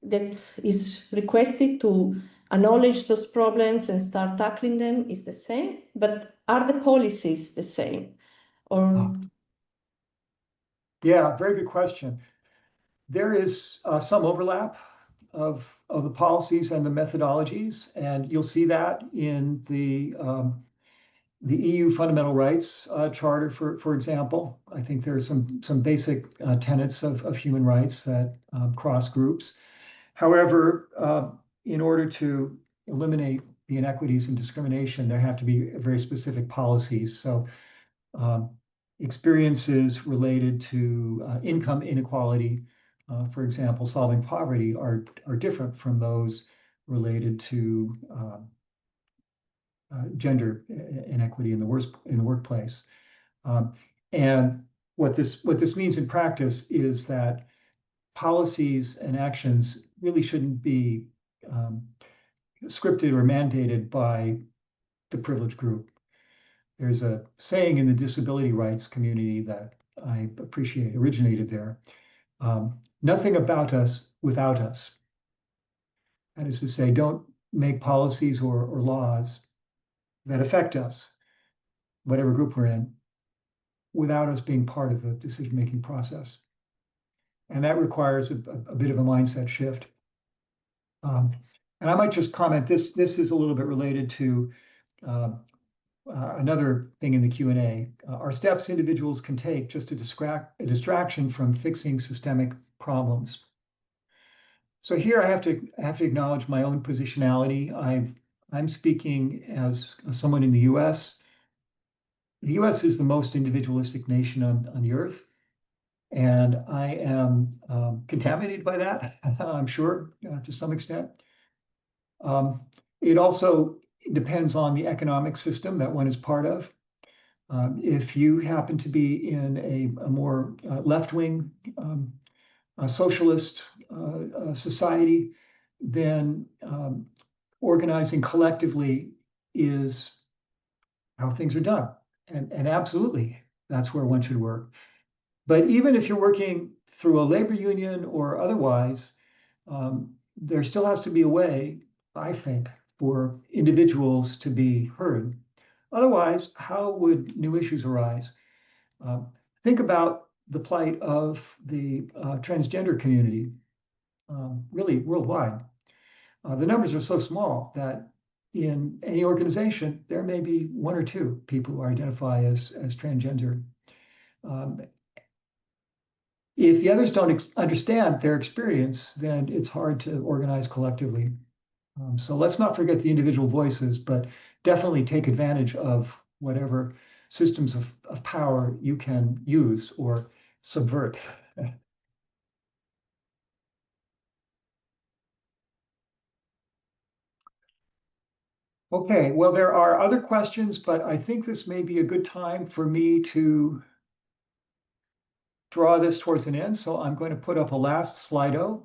that is requested to acknowledge those problems and start tackling them is the same, but are the policies the same? Or Yeah, very good question. There is some overlap of the policies and the methodologies, and you'll see that in the EU Fundamental Rights Charter, for example. I think there are some basic tenets of human rights that cross groups. However, in order to eliminate the inequities and discrimination, there have to be very specific policies. So experiences related to income inequality, for example, solving poverty, are different from those related to gender inequity in the workplace. And what this means in practice is that policies and actions really shouldn't be scripted or mandated by the privileged group. There's a saying in the disability rights community that I appreciate, originated there. Nothing about us without us. That is to say, don't make policies or laws that affect us, whatever group we're in, without us being part of the decision-making process. And that requires a bit of a mindset shift. And I might just comment, this is a little bit related to another thing in the Q&A. Are steps individuals can take just to distraction from fixing systemic problems? So here I have to acknowledge my own positionality. I'm speaking as someone in the US. The US is the most individualistic nation on the earth. And I am contaminated by that, I'm sure, to some extent. It also depends on the economic system that one is part of. If you happen to be in a more left-wing socialist society, then organizing collectively is how things are done. And absolutely, that's where one should work. But even if you're working through a labor union or otherwise, there still has to be a way, I think, for individuals to be heard. Otherwise, how would new issues arise? Think about the plight of the transgender community, really worldwide. The numbers are so small that in any organization, there may be one or two people who identify as transgender. If the others don't understand their experience, then it's hard to organize collectively. So let's not forget the individual voices, but definitely take advantage of whatever systems of power you can use or subvert. Okay, well, there are other questions, but I think this may be a good time for me to draw this towards an end, so I'm going to put up a last Slido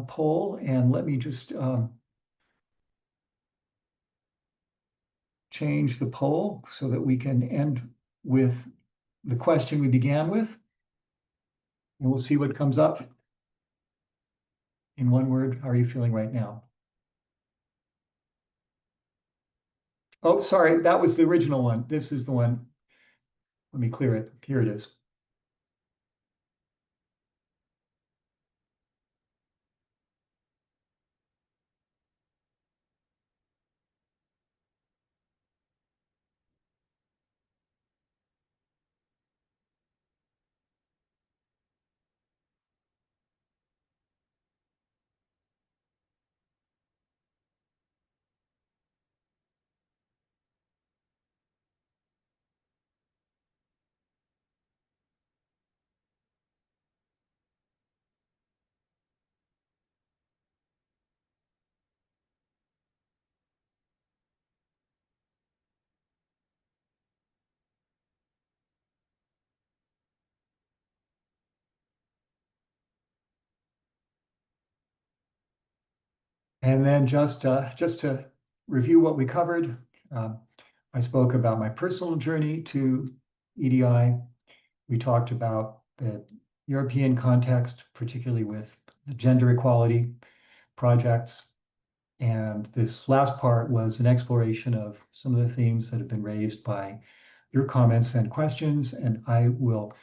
poll, and let me just change the poll so that we can end with the question we began with. And we'll see what comes up. In one word, how are you feeling right now? Oh, sorry, that was the original one. This is the one. Let me clear it. Here it is. And then just to review what we covered, I spoke about my personal journey to EDI. We talked about the European context, particularly with the gender equality projects. And this last part was an exploration of some of the themes that have been raised by your comments and questions. And I will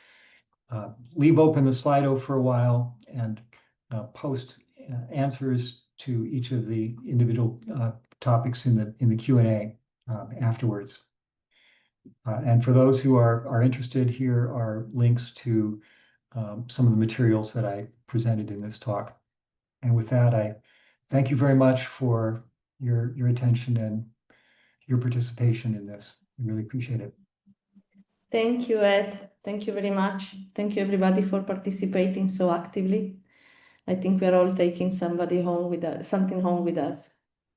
leave open the Slido for a while and post answers to each of the individual topics in the Q&A afterwards. And for those who are interested, here are links to some of the materials that I presented in this talk. And with that, I thank you very much for your attention and your participation in this. I really appreciate it. Thank you, Ed. Thank you very much. Thank you, everybody, for participating so actively. I think we are all taking something home with us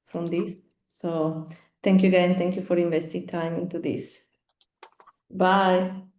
from this. So thank you again. Thank you for investing time into this. Bye.